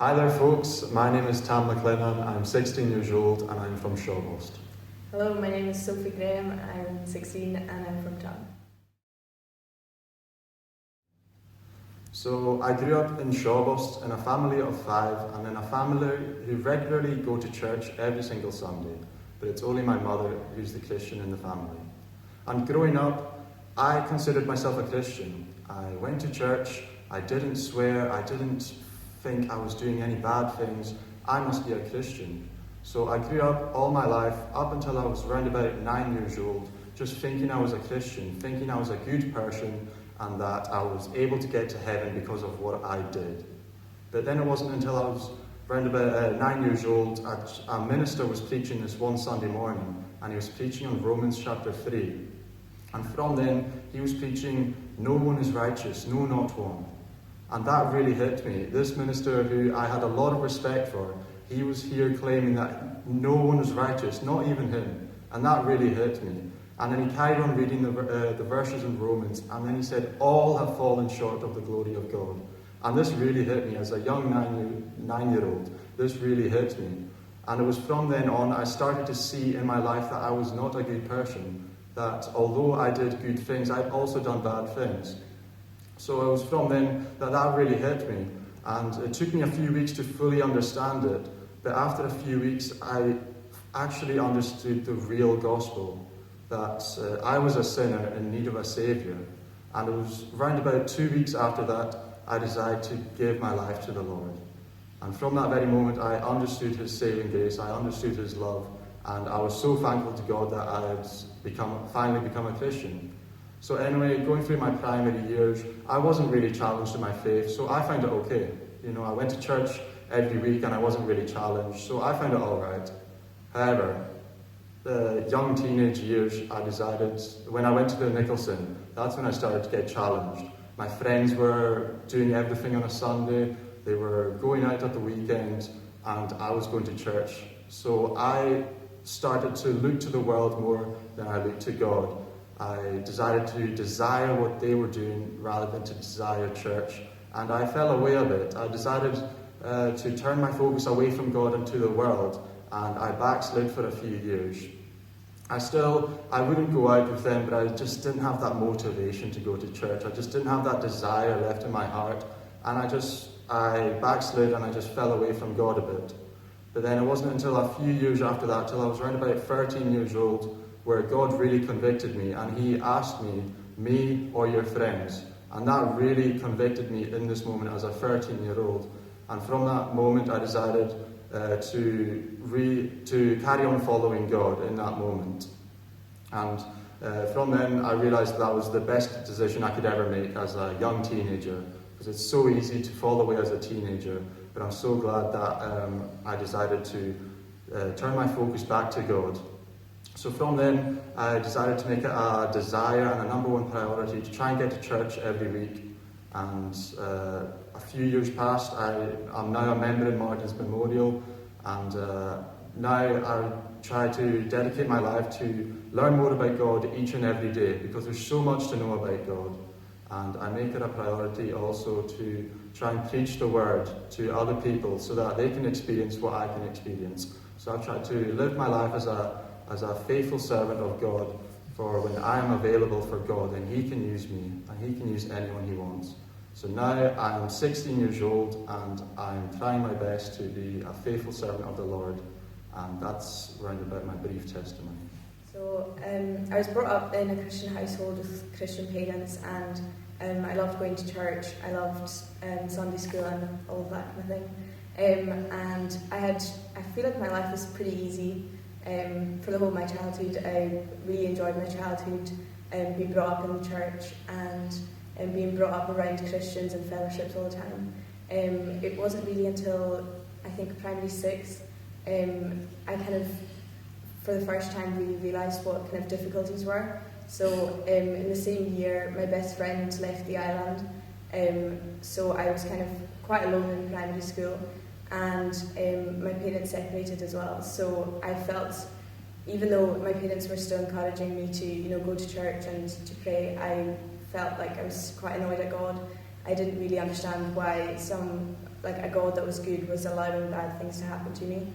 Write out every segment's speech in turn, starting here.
Hi there folks, my name is Tam MacLennan, I'm 16 years old and I'm from Shawbost. Hello, my name is Sophie Graham, I'm 16 and I'm from Tam. So I grew up in Shawbost in a family of 5 and in a family who regularly go to church every single Sunday, but it's only my mother who's the Christian in the family. And growing up, I considered myself a Christian. I went to church, I didn't swear, I didn't think I was doing any bad things. I must be a Christian. So I grew up all my life, up until I was around about 9 years old, just thinking I was a Christian, thinking I was a good person and that I was able to get to heaven because of what I did. But then it wasn't until I was around about 9 years old, a minister was preaching this one Sunday morning, and he was preaching on Romans chapter 3. And from then, he was preaching, no one is righteous, no, not one. And that really hit me. This minister, who I had a lot of respect for, he was here claiming that no one is righteous, not even him. And that really hit me. And then he carried on reading the verses in Romans, and then he said, all have fallen short of the glory of God. And this really hit me as a young nine-year-old. This really hit me. And it was from then on I started to see in my life that I was not a good person, that although I did good things, I'd also done bad things. So it was from then that really hit me. And it took me a few weeks to fully understand it. But after a few weeks, I actually understood the real gospel, that I was a sinner in need of a saviour. And it was around about 2 weeks after that, I decided to give my life to the Lord. And from that very moment, I understood his saving grace, I understood his love, and I was so thankful to God that I had finally become a Christian. So anyway, going through my primary years, I wasn't really challenged in my faith, so I found it okay. I went to church every week and I wasn't really challenged, so I found it alright. However, the young teenage years, I decided, when I went to the Nicholson, that's when I started to get challenged. My friends were doing everything on a Sunday, they were going out at the weekend, and I was going to church. So I started to look to the world more than I looked to God. I decided to desire what they were doing rather than to desire church. And I fell away a bit. I decided to turn my focus away from God and to the world, and I backslid for a few years. I wouldn't go out with them, but I just didn't have that motivation to go to church. I just didn't have that desire left in my heart. And I backslid and I just fell away from God a bit. But then it wasn't until a few years after that, till I was around about 13 years old, where God really convicted me, and he asked me or your friends. And that really convicted me in this moment as a 13-year-old. And from that moment I decided to carry on following God in that moment. And from then I realised that was the best decision I could ever make as a young teenager, because it's so easy to fall away as a teenager. But I'm so glad that I decided to turn my focus back to God. So from then, I decided to make it a desire and a number one priority to try and get to church every week. And a few years passed, I'm now a member in Martin's Memorial, and now I try to dedicate my life to learn more about God each and every day, because there's so much to know about God. And I make it a priority also to try and preach the word to other people so that they can experience what I can experience. So I've tried to live my life as a faithful servant of God, for when I am available for God, then he can use me, and he can use anyone he wants. So now I'm 16 years old, and I'm trying my best to be a faithful servant of the Lord, and that's round about my brief testimony. So I was brought up in a Christian household with Christian parents, and I loved going to church, I loved Sunday school and all of that kind of thing. And I feel like my life was pretty easy. For the whole of my childhood, I really enjoyed my childhood, being brought up in the church and being brought up around Christians and fellowships all the time. It wasn't really until, I think, primary 6, I kind of, for the first time, really realised what kind of difficulties were. So in the same year, my best friend left the island, so I was kind of quite alone in primary school. And my parents separated as well, so I felt, even though my parents were still encouraging me to go to church and to pray, I felt like I was quite annoyed at God, I didn't really understand why a God that was good was allowing bad things to happen to me.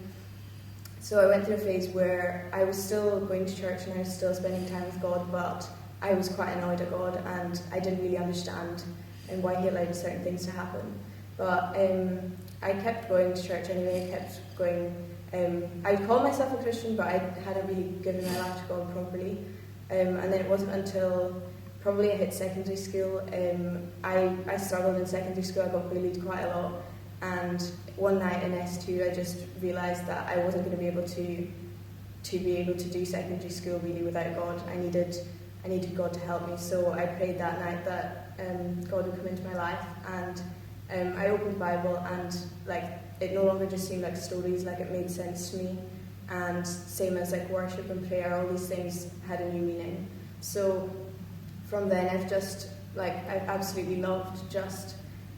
So I went through a phase where I was still going to church and I was still spending time with God, but I was quite annoyed at God and I didn't really understand why he allowed certain things to happen. But I kept going to church anyway, I kept going. I would call myself a Christian, but I hadn't really given my life to God properly. And then it wasn't until probably I hit secondary school. I struggled in secondary school, I got bullied quite a lot. And one night in S2 I just realised that I wasn't going to be able to do secondary school really without God. I needed God to help me, so I prayed that night that God would come into my life, and I opened the Bible, and it no longer just seemed like stories, it made sense to me. And same as worship and prayer, all these things had a new meaning. So from then I've absolutely loved just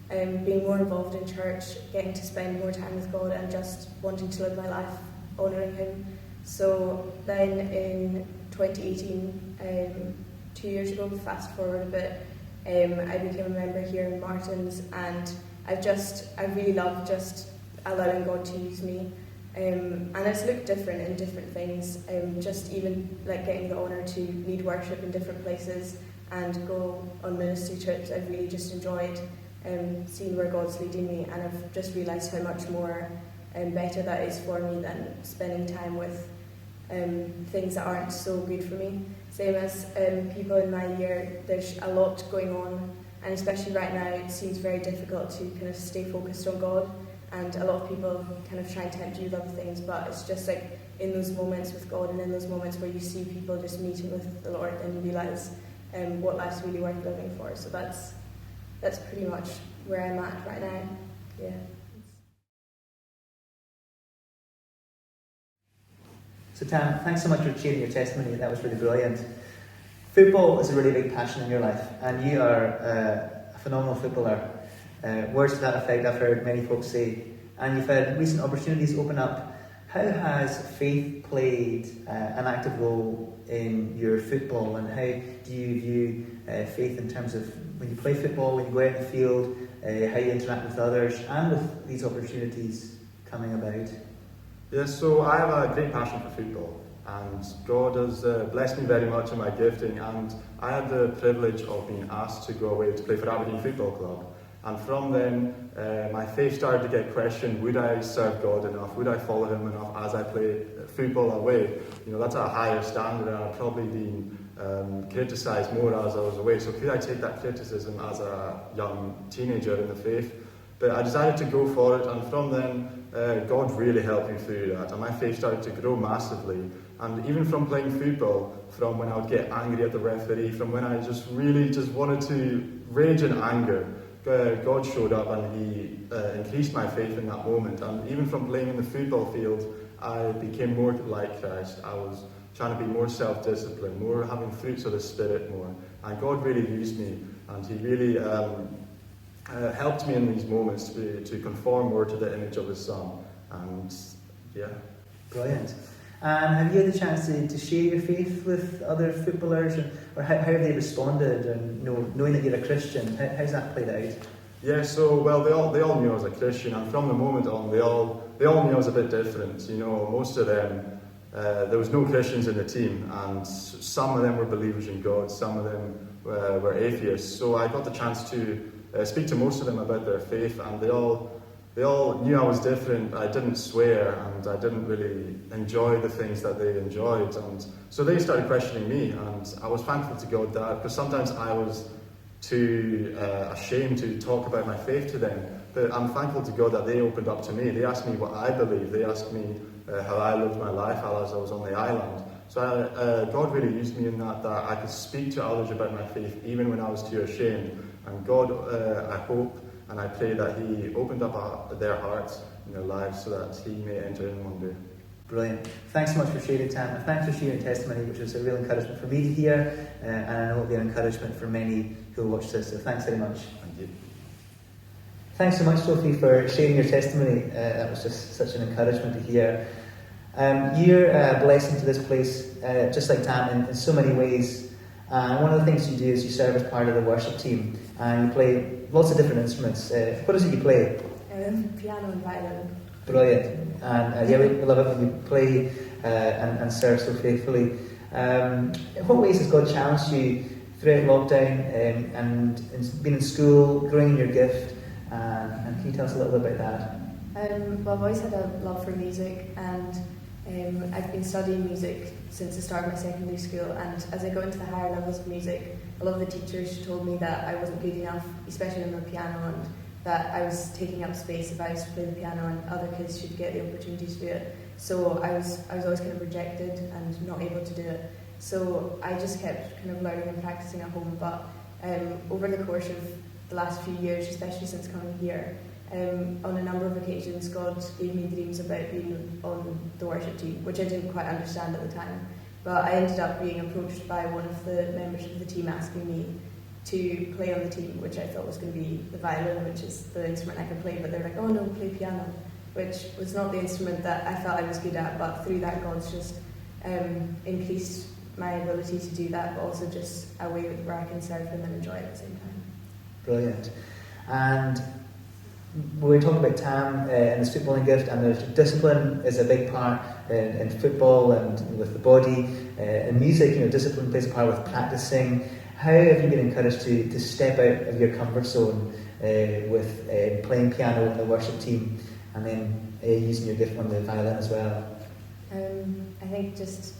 being more involved in church, getting to spend more time with God, and just wanting to live my life honouring him. So then in 2018, 2 years ago, fast forward a bit, I became a member here in Martin's, and I really love just allowing God to use me. And it's looked different in different things, just even getting the honour to lead worship in different places and go on ministry trips. I've really just enjoyed seeing where God's leading me, and I've just realised how much more better that is for me than spending time with things that aren't so good for me. Same as people in my year, there's a lot going on, and especially right now it seems very difficult to kind of stay focused on God, and a lot of people kind of try and tempt you with other things, but it's just in those moments with God and in those moments where you see people just meeting with the Lord, then you realise what life's really worth living for. So that's pretty much where I'm at right now. Yeah. So Tam, thanks so much for sharing your testimony. That was really brilliant. Football is a really big passion in your life, and you are a phenomenal footballer. Words to that effect I've heard many folks say. And you've had recent opportunities open up. How has faith played an active role in your football, and how do you view faith in terms of when you play football, when you go out in the field, how you interact with others, and with these opportunities coming about? Yeah, so I have a great passion for football, and God has blessed me very much in my gifting, and I had the privilege of being asked to go away to play for Aberdeen Football Club. And from then, my faith started to get questioned. Would I serve God enough? Would I follow him enough as I play football away? That's a higher standard, and I've probably been criticised more as I was away. So could I take that criticism as a young teenager in the faith? But I decided to go for it, and from then, God really helped me through that. And my faith started to grow massively. And even from playing football, from when I would get angry at the referee, from when I just really wanted to rage in anger, God showed up, and he increased my faith in that moment. And even from playing in the football field, I became more like Christ. I was trying to be more self-disciplined, more having fruits of the Spirit more. And God really used me, and he really helped me in these moments to conform more to the image of his Son. And yeah. Brilliant. And have you had the chance to share your faith with other footballers, or how have they responded? And knowing that you're a Christian, how's that played out? Yeah, so they all knew I was a Christian, and from the moment on, they all knew I was a bit different. Most of them, there was no Christians in the team, and some of them were believers in God, some of them were atheists. So I got the chance to speak to most of them about their faith, and they all knew I was different. I didn't swear, and I didn't really enjoy the things that they enjoyed, and so they started questioning me, and I was thankful to God that, because sometimes I was too ashamed to talk about my faith to them, but I'm thankful to God that they opened up to me. They asked me what I believe, they asked me how I lived my life as I was on the island. So God really used me in that I could speak to others about my faith even when I was too ashamed, and God, I hope and I pray that he opened up their hearts and their lives so that he may enter in one day. Brilliant. Thanks so much for sharing, Tam. And thanks for sharing testimony, which was a real encouragement for me to hear, and I know it'll be an encouragement for many who will watch this. So thanks very much. Thank you. Thanks so much, Sophie, for sharing your testimony. That was just such an encouragement to hear. You're a blessing to this place, just like Tam, in so many ways. And one of the things you do is you serve as part of the worship team, and you play lots of different instruments. What is it you play? Piano and violin. Brilliant. And yeah, we love it when you play and serve so faithfully. In what ways has God challenged you throughout lockdown and being in school, growing in your gift? And can you tell us a little bit about that? Well, I've always had a love for music, and I've been studying music since the start of my secondary school, and as I got into the higher levels of music, a lot of the teachers told me that I wasn't good enough, especially on the piano, and that I was taking up space if I was to play the piano and other kids should get the opportunity to do it. So I was always kind of rejected and not able to do it. So I just kept kind of learning and practicing at home, but over the course of the last few years, especially since coming here, on a number of occasions God gave me dreams about being on the worship team, which I didn't quite understand at the time. But I ended up being approached by one of the members of the team asking me to play on the team, which I thought was going to be the violin, which is the instrument I can play, but they're like, oh no, play piano, which was not the instrument that I felt I was good at, but through that God's just increased my ability to do that, but also just a way where I can serve Him and enjoy it at the same time. Brilliant. And we talked about Tam and his footballing gift, and there's discipline is a big part in football and with the body. In music, discipline plays a part with practicing. How have you been encouraged to step out of your comfort zone with playing piano in the worship team, and then using your gift on the violin as well? I think just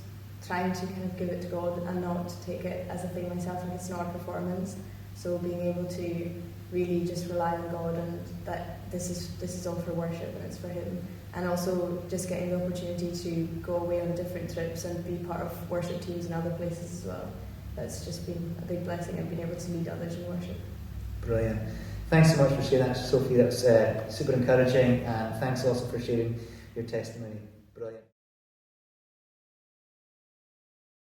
trying to kind of give it to God and not take it as a thing myself, like it's not a performance. So being able to really just rely on God, and that this is all for worship and it's for Him. And also just getting the opportunity to go away on different trips and be part of worship teams in other places as well. That's just been a big blessing, and being able to lead others in worship. Brilliant. Thanks so much for sharing that, Sophie. That's super encouraging, and thanks also for sharing your testimony.